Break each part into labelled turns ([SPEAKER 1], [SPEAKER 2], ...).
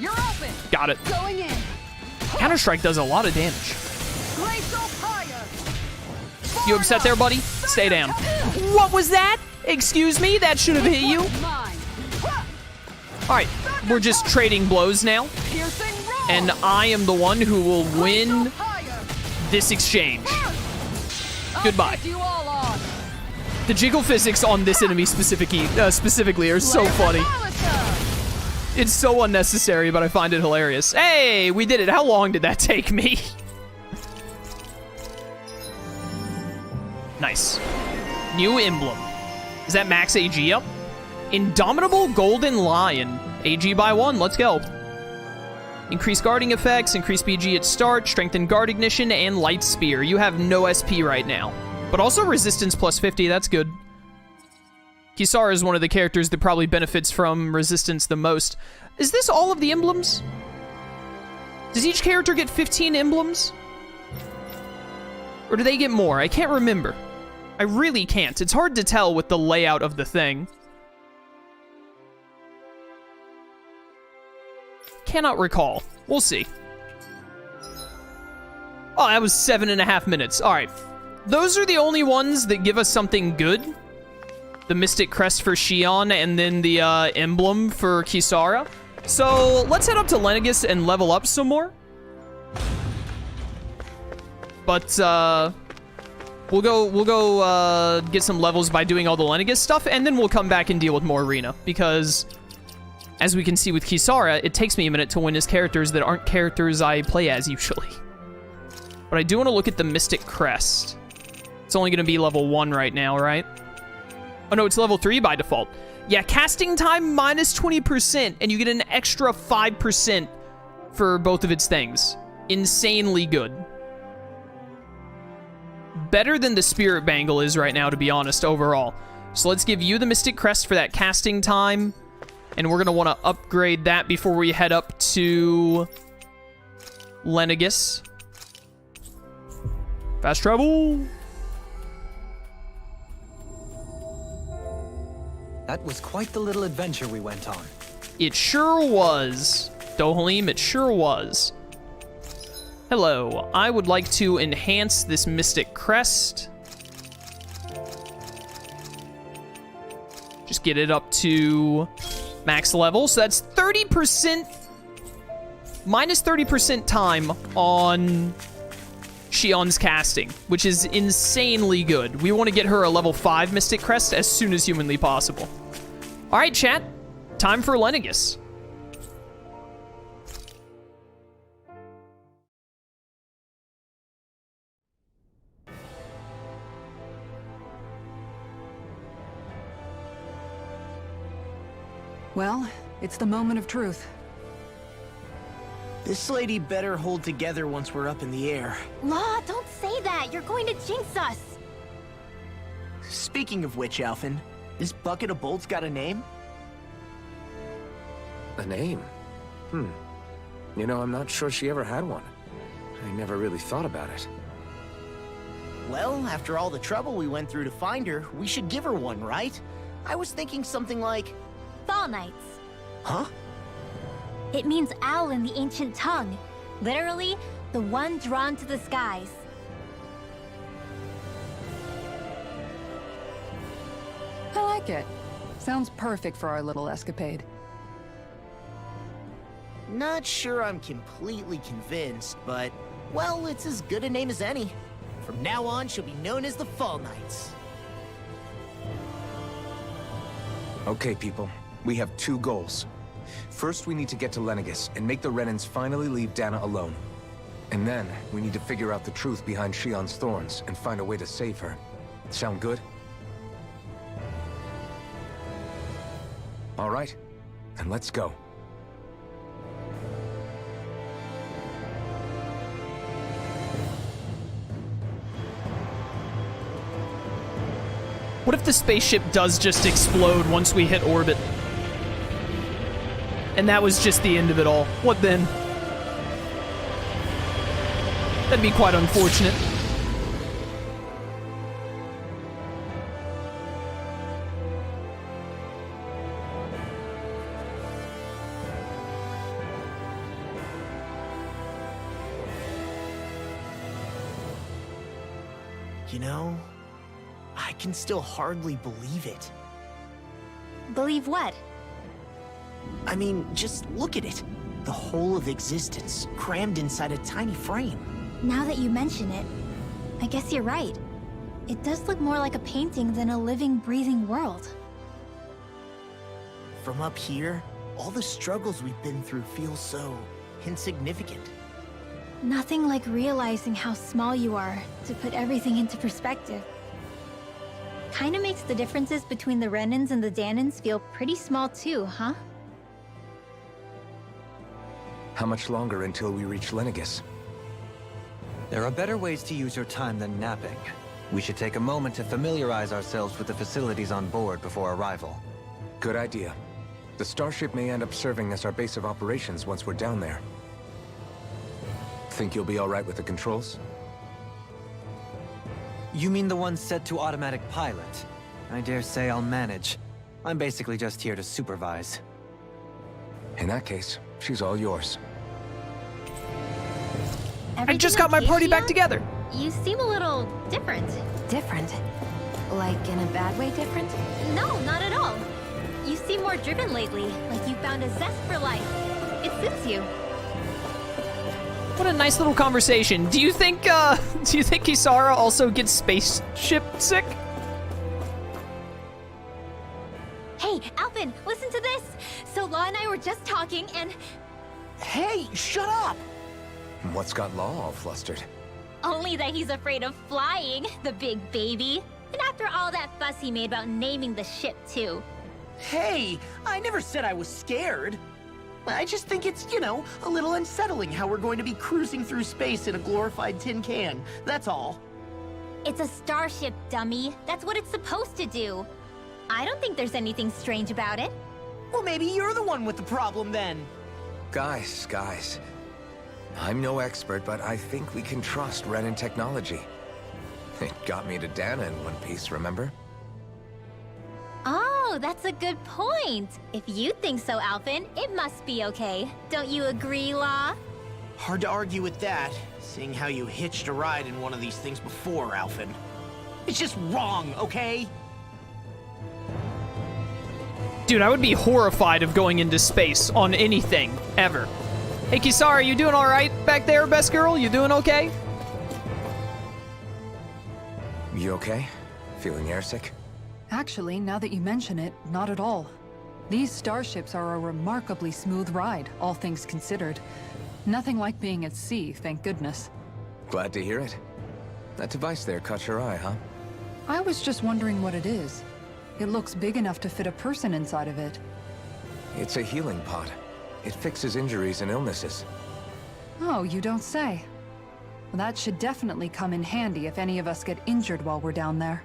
[SPEAKER 1] You're open.
[SPEAKER 2] Got it.
[SPEAKER 1] Going in.
[SPEAKER 2] Counter-Strike does a lot of damage.
[SPEAKER 1] Glacial fire.
[SPEAKER 2] You upset there, buddy? Stay down. What was that? Excuse me? That should have hit you.
[SPEAKER 1] Mine.
[SPEAKER 2] Alright, we're just trading blows now.
[SPEAKER 1] Piercing roll.
[SPEAKER 2] And I am the one who will win
[SPEAKER 1] Glacial fire.
[SPEAKER 2] this exchange.
[SPEAKER 1] I'll
[SPEAKER 2] Goodbye.
[SPEAKER 1] take you all on.
[SPEAKER 2] The jiggle physics on this enemy specifically are so funny.
[SPEAKER 1] Revitalize.
[SPEAKER 2] It's so unnecessary, but I find it hilarious. Hey, we did it. How long did that take me? Nice. New emblem. Is that max AG up? Indomitable Golden Lion. AG by 1. Let's go. Increase guarding effects, increase BG at start, strengthen guard ignition, and light spear. You have no SP right now. But also resistance plus 50. That's good. Kisara is one of the characters that probably benefits from resistance the most. Is this all of the emblems? Does each character get 15 emblems? Or do they get more? I can't remember. I really can't. It's hard to tell with the layout of the thing. Cannot recall. We'll see. Oh, that was 7.5 minutes. All right. Those are the only ones that give us something good. The Mystic Crest for Shion and then the emblem for Kisara. So let's head up to Lenegis and level up some more. But we'll go get some levels by doing all the Lenegis stuff, and then we'll come back and deal with more arena, because as we can see with Kisara, it takes me a minute to win as characters that aren't characters I play as usually. But I do want to look at the Mystic Crest. It's only going to be level 1 right now, right? Oh no, it's level 3 by default. Yeah, casting time minus 20%, and you get an extra 5% for both of its things. Insanely good. Better than the Spirit Bangle is right now, to be honest, overall. So let's give you the Mystic Crest for that casting time, and we're going to want to upgrade that before we head up to Lenegis. Fast travel!
[SPEAKER 3] That was quite the little adventure we went on.
[SPEAKER 2] It sure was. Dohalim, it sure was. Hello, I would like to enhance this Mystic Crest. Just get it up to max level. So that's 30%, minus 30% time on Shion's casting, which is insanely good. We want to get her a level 5 Mystic Crest as soon as humanly possible. All right, chat. Time for Lenegis.
[SPEAKER 1] Well, it's the moment of truth.
[SPEAKER 4] This lady better hold together once we're up in the air.
[SPEAKER 5] Law, don't say that. You're going to jinx us.
[SPEAKER 4] Speaking of which, Alphen, this bucket of bolts got a name?
[SPEAKER 6] A name? You know, I'm not sure she ever had one. I never really thought about it.
[SPEAKER 4] Well, after all the trouble we went through to find her, we should give her one, right? I was thinking something like...
[SPEAKER 5] Falneitz.
[SPEAKER 4] Huh?
[SPEAKER 5] It means owl in the ancient tongue. Literally, the one drawn to the skies.
[SPEAKER 1] I like it. Sounds perfect for our little escapade.
[SPEAKER 4] Not sure I'm completely convinced, but... well, it's as good a name as any. From now on, she'll be known as the Falneitz.
[SPEAKER 3] Okay, people. We have 2 goals. First, we need to get to Lenegis and make the Renans finally leave Dahna alone. And then, we need to figure out the truth behind Shion's thorns and find a way to save her. Sound good? All right, then let's go.
[SPEAKER 2] What if the spaceship does just explode once we hit orbit? And that was just the end of it all. What then? That'd be quite unfortunate.
[SPEAKER 4] You know, I can still hardly believe it.
[SPEAKER 5] Believe what?
[SPEAKER 4] I mean, just look at it. The whole of existence, crammed inside a tiny frame.
[SPEAKER 5] Now that you mention it, I guess you're right. It does look more like a painting than a living, breathing world.
[SPEAKER 4] From up here, all the struggles we've been through feel so insignificant.
[SPEAKER 5] Nothing like realizing how small you are to put everything into perspective. Kinda makes the differences between the Renans and the Dahnans feel pretty small too, huh?
[SPEAKER 3] How much longer until we reach Lenegis?
[SPEAKER 7] There are better ways to use your time than napping. We should take a moment to familiarize ourselves with the facilities on board before arrival.
[SPEAKER 3] Good idea. The Starship may end up serving as our base of operations once we're down there. Think you'll be all right with the controls?
[SPEAKER 7] You mean the one set to automatic pilot? I dare say I'll manage. I'm basically just here to supervise.
[SPEAKER 3] In that case, she's all yours.
[SPEAKER 2] I just got my party back together.
[SPEAKER 5] You seem a little different.
[SPEAKER 1] Different? Like in a bad way different?
[SPEAKER 5] No, not at all. You seem more driven lately, like you found a zest for life. It suits you.
[SPEAKER 2] What a nice little conversation. Do you think Kisara also gets spaceship sick?
[SPEAKER 5] Hey, Alvin, listen to this. So Law and I were just talking and...
[SPEAKER 4] Hey, shut up!
[SPEAKER 3] What's got Law all flustered?
[SPEAKER 5] Only that he's afraid of flying, the big baby. And after all that fuss he made about naming the ship, too.
[SPEAKER 4] Hey, I never said I was scared. I just think it's, you know, a little unsettling how we're going to be cruising through space in a glorified tin can. That's all.
[SPEAKER 5] It's a starship, dummy. That's what it's supposed to do. I don't think there's anything strange about it.
[SPEAKER 4] Well, maybe you're the one with the problem then.
[SPEAKER 3] Guys. I'm no expert, but I think we can trust Renan technology. It got me to Dahna in one piece, remember?
[SPEAKER 5] Oh, that's a good point. If you think so, Alvin, it must be okay. Don't you agree, Law?
[SPEAKER 4] Hard to argue with that, seeing how you hitched a ride in one of these things before, Alvin. It's just wrong, okay?
[SPEAKER 2] Dude, I would be horrified of going into space on anything, ever. Hey, Kisara, you doing all right back there, best girl? You doing okay?
[SPEAKER 3] You okay? Feeling airsick?
[SPEAKER 1] Actually, now that you mention it, not at all. These starships are a remarkably smooth ride, all things considered. Nothing like being at sea, thank goodness.
[SPEAKER 3] Glad to hear it. That device there caught your eye, huh?
[SPEAKER 1] I was just wondering what it is. It looks big enough to fit a person inside of it.
[SPEAKER 3] It's a healing pod. It fixes injuries and illnesses.
[SPEAKER 1] Oh, you don't say. Well, that should definitely come in handy if any of us get injured while we're down there.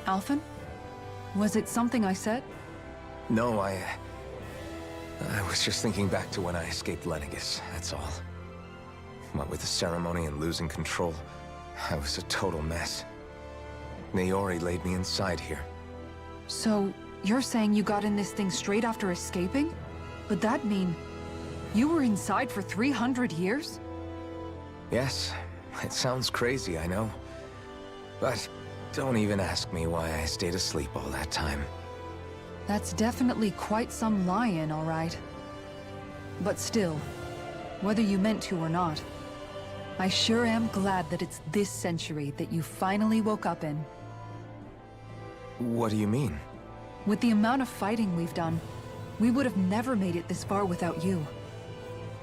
[SPEAKER 1] Alphen? Was it something I said?
[SPEAKER 3] No, I was just thinking back to when I escaped Lenegis, that's all. What with the ceremony and losing control, I was a total mess. Naori laid me inside here.
[SPEAKER 1] So, you're saying you got in this thing straight after escaping? Would that mean you were inside for 300 years?
[SPEAKER 3] Yes, it sounds crazy, I know. But don't even ask me why I stayed asleep all that time.
[SPEAKER 1] That's definitely quite some lie-in, all right. But still, whether you meant to or not, I sure am glad that it's this century that you finally woke up in.
[SPEAKER 3] What do you mean?
[SPEAKER 1] With the amount of fighting we've done, we would have never made it this far without you.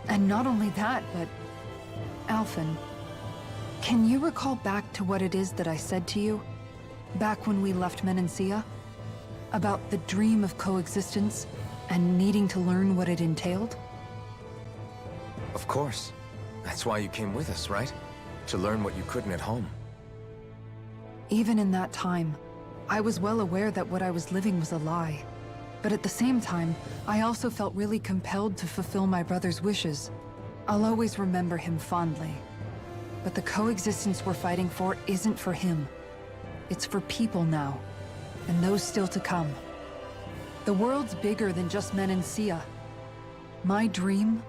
[SPEAKER 1] And not only that, but... Alphen, can you recall back to what it is that I said to you? Back when we left Menancia? About the dream of coexistence, and needing to learn what it entailed?
[SPEAKER 3] Of course. That's why you came with us, right? To learn what you couldn't at home.
[SPEAKER 1] Even in that time, I was well aware that what I was living was a lie. But at the same time, I also felt really compelled to fulfill my brother's wishes. I'll always remember him fondly. But the coexistence we're fighting for isn't for him. It's for people now, and those still to come. The world's bigger than just Menancia. My dream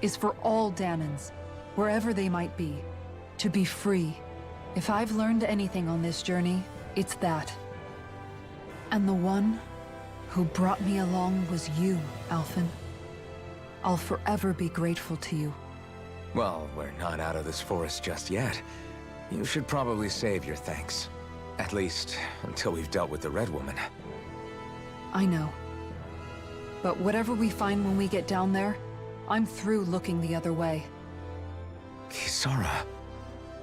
[SPEAKER 1] is for all Dahnans, wherever they might be, to be free. If I've learned anything on this journey, it's that. And the one who brought me along was you, Alphen. I'll forever be grateful to you.
[SPEAKER 3] Well, we're not out of this forest just yet. You should probably save your thanks. At least, until we've dealt with the Red Woman.
[SPEAKER 1] I know. But whatever we find when we get down there, I'm through looking the other way.
[SPEAKER 3] Kisara.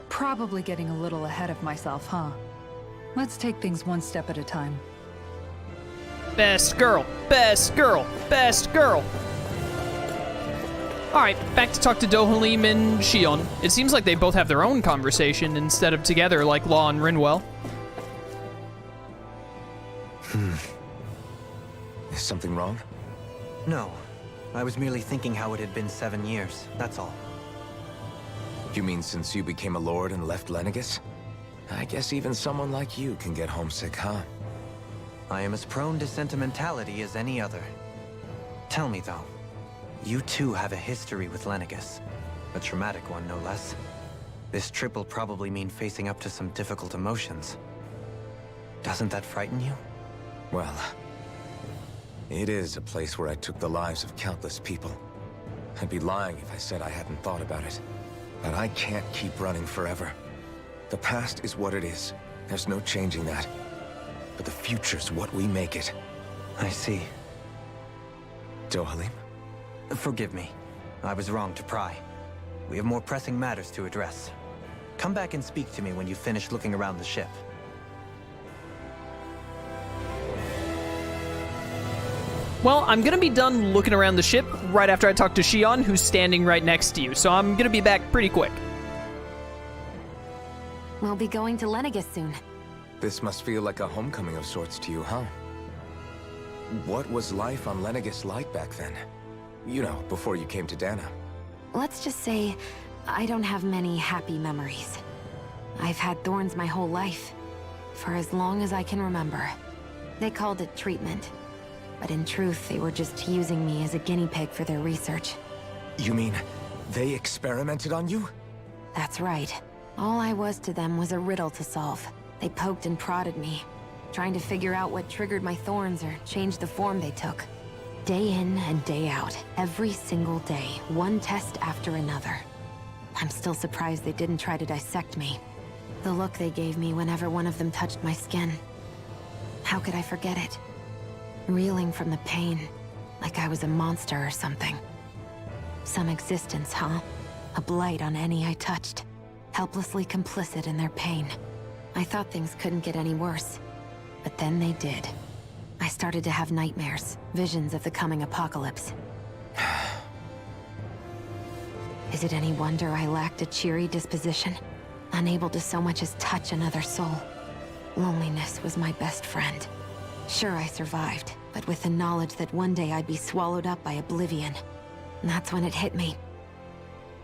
[SPEAKER 1] Probably getting a little ahead of myself, huh? Let's take things one step at a time.
[SPEAKER 2] Best girl, best girl, best girl. Alright, back to talk to Dohalim and Shion. It seems like they both have their own conversation instead of together like Law and Rinwell.
[SPEAKER 3] Is something wrong?
[SPEAKER 7] No. I was merely thinking how it had been 7 years, that's all.
[SPEAKER 3] You mean since you became a lord and left Lenegis? I guess even someone like you can get homesick, huh?
[SPEAKER 7] I am as prone to sentimentality as any other. Tell me, though, you too have a history with Lenegis. A traumatic one, no less. This trip will probably mean facing up to some difficult emotions. Doesn't that frighten you?
[SPEAKER 3] Well, it is a place where I took the lives of countless people. I'd be lying if I said I hadn't thought about it. But I can't keep running forever. The past is what it is. There's no changing that. But the future's what we make it.
[SPEAKER 7] I see.
[SPEAKER 3] Dohalim?
[SPEAKER 7] Forgive me. I was wrong to pry. We have more pressing matters to address. Come back and speak to me when you finish looking around the ship.
[SPEAKER 2] Well, I'm gonna be done looking around the ship right after I talk to Shion, who's standing right next to you, so I'm gonna be back pretty quick.
[SPEAKER 8] We'll be going to Lenegis soon.
[SPEAKER 3] This must feel like a homecoming of sorts to you, huh? What was life on Lenegis like back then? You know, before you came to Dahna.
[SPEAKER 8] Let's just say, I don't have many happy memories. I've had thorns my whole life, for as long as I can remember. They called it treatment, but in truth, they were just using me as a guinea pig for their research.
[SPEAKER 3] You mean, they experimented on you?
[SPEAKER 8] That's right. All I was to them was a riddle to solve. They poked and prodded me, trying to figure out what triggered my thorns or changed the form they took. Day in and day out, every single day, one test after another. I'm still surprised they didn't try to dissect me. The look they gave me whenever one of them touched my skin. How could I forget it? Reeling from the pain, like I was a monster or something. Some existence, huh? A blight on any I touched. Helplessly complicit in their pain. I thought things couldn't get any worse. But then they did. I started to have nightmares, visions of the coming apocalypse. Is it any wonder I lacked a cheery disposition? Unable to so much as touch another soul. Loneliness was my best friend. Sure, I survived, but with the knowledge that one day I'd be swallowed up by oblivion. And that's when it hit me.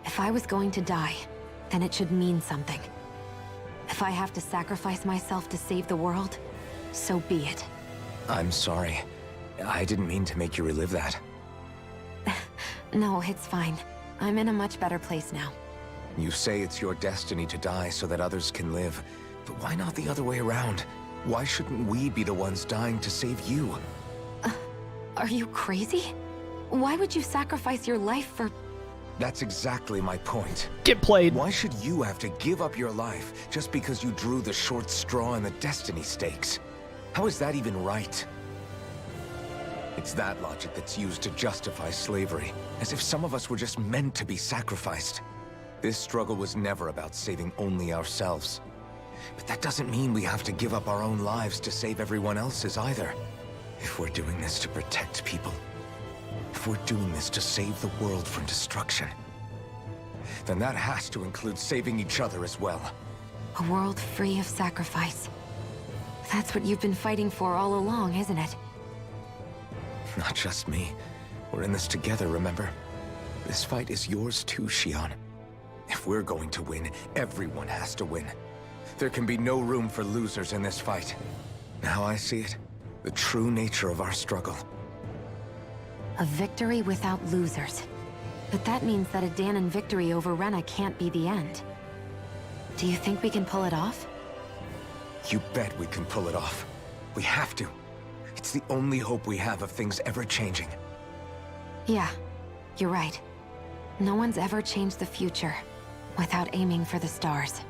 [SPEAKER 8] If I was going to die, then it should mean something. If I have to sacrifice myself to save the world, so be it.
[SPEAKER 3] I'm sorry. I didn't mean to make you relive that.
[SPEAKER 8] No, it's fine. I'm in a much better place now.
[SPEAKER 3] You say it's your destiny to die so that others can live, but why not the other way around? Why shouldn't we be the ones dying to save you?
[SPEAKER 8] Are you crazy? Why would you sacrifice your life for...
[SPEAKER 3] That's exactly my point.
[SPEAKER 2] Get played.
[SPEAKER 3] Why should you have to give up your life just because you drew the short straw in the destiny stakes? How is that even right? It's that logic that's used to justify slavery, as if some of us were just meant to be sacrificed. This struggle was never about saving only ourselves. But that doesn't mean we have to give up our own lives to save everyone else's either. If we're doing this to protect people, if we're doing this to save the world from destruction, then that has to include saving each other as well.
[SPEAKER 8] A world free of sacrifice. That's what you've been fighting for all along, isn't it?
[SPEAKER 3] Not just me. We're in this together, remember? This fight is yours too, Shion. If we're going to win, everyone has to win. There can be no room for losers in this fight. Now I see it. The true nature of our struggle.
[SPEAKER 8] A victory without losers. But that means that a Dahnan victory over Rena can't be the end. Do you think we can pull it off?
[SPEAKER 3] You bet we can pull it off. We have to. It's the only hope we have of things ever changing.
[SPEAKER 8] Yeah, you're right. No one's ever changed the future without aiming for the stars.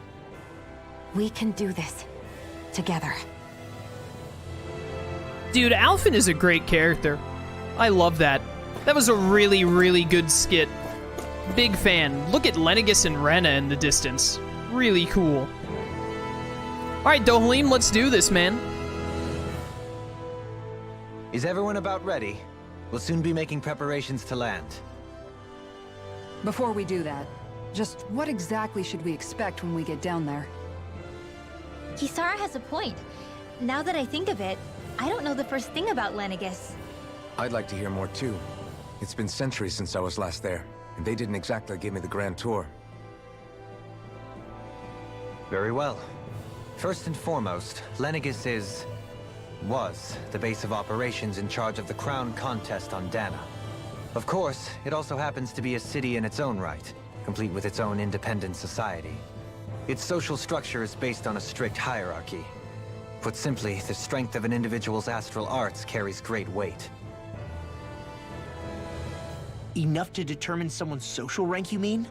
[SPEAKER 8] We can do this. Together.
[SPEAKER 2] Dude, Alphen is a great character. I love that. That was a really, really good skit. Big fan. Look at Lenegis and Rena in the distance. Really cool. Alright, Dohalim, let's do this, man.
[SPEAKER 7] Is everyone about ready? We'll soon be making preparations to land.
[SPEAKER 1] Before we do that, just what exactly should we expect when we get down there?
[SPEAKER 5] Kisara has a point. Now that I think of it, I don't know the first thing about Lenegis.
[SPEAKER 3] I'd like to hear more too. It's been centuries since I was last there, and they didn't exactly give me the grand tour.
[SPEAKER 7] Very well. First and foremost, Lenegis was the base of operations in charge of the crown contest on Dahna. Of course, it also happens to be a city in its own right, complete with its own independent society. Its social structure is based on a strict hierarchy. Put simply, the strength of an individual's astral arts carries great weight.
[SPEAKER 4] Enough to determine someone's social rank, you mean?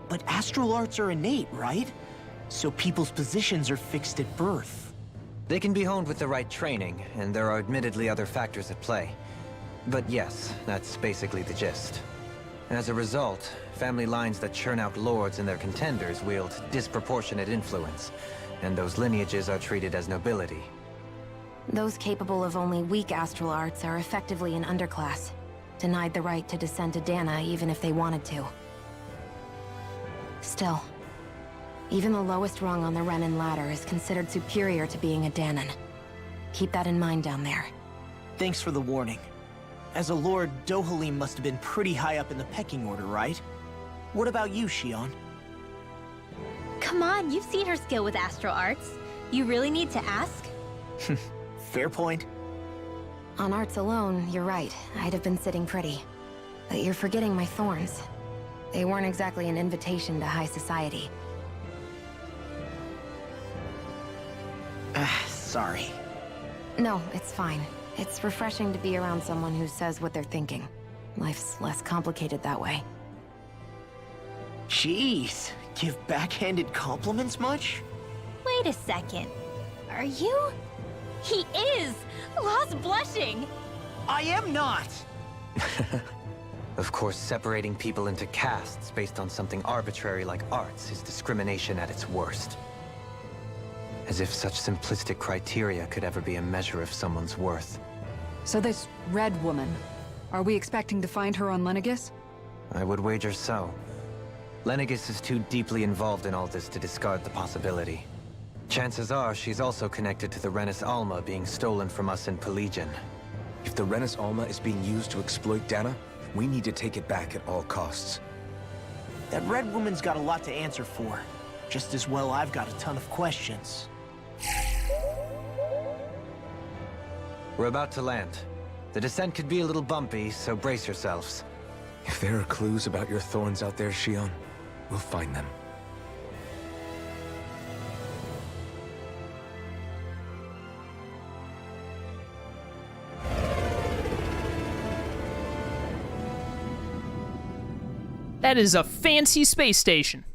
[SPEAKER 4] But astral arts are innate, right? So people's positions are fixed at birth.
[SPEAKER 7] They can be honed with the right training, and there are admittedly other factors at play. But yes, that's basically the gist. As a result, family lines that churn out lords and their contenders wield disproportionate influence, and those lineages are treated as nobility.
[SPEAKER 8] Those capable of only weak astral arts are effectively an underclass, denied the right to descend to Dahna even if they wanted to. Still, even the lowest rung on the Renan ladder is considered superior to being a Dahnan. Keep that in mind down there.
[SPEAKER 4] Thanks for the warning. As a lord, Dohalim must have been pretty high up in the pecking order, right? What about you, Shion?
[SPEAKER 5] Come on, you've seen her skill with astral arts. You really need to ask?
[SPEAKER 4] Fair point.
[SPEAKER 8] On arts alone, you're right. I'd have been sitting pretty. But you're forgetting my thorns. They weren't exactly an invitation to high society.
[SPEAKER 4] Sorry.
[SPEAKER 8] No, it's fine. It's refreshing to be around someone who says what they're thinking. Life's less complicated that way.
[SPEAKER 4] Jeez, give backhanded compliments much?
[SPEAKER 5] Wait a second. Are you? He is! Lost blushing!
[SPEAKER 4] I am not!
[SPEAKER 7] Of course, separating people into castes based on something arbitrary like arts is discrimination at its worst. As if such simplistic criteria could ever be a measure of someone's worth.
[SPEAKER 1] So this Red Woman, are we expecting to find her on Lenegis?
[SPEAKER 7] I would wager so. Lenegis is too deeply involved in all this to discard the possibility. Chances are she's also connected to the Renis Alma being stolen from us in Pelegion.
[SPEAKER 3] If the Renis Alma is being used to exploit Dahna, we need to take it back at all costs.
[SPEAKER 4] That Red Woman's got a lot to answer for. Just as well I've got a ton of questions.
[SPEAKER 7] We're about to land. The descent could be a little bumpy, so brace yourselves.
[SPEAKER 3] If there are clues about your thorns out there, Shion, we'll find them.
[SPEAKER 2] That is a fancy space station.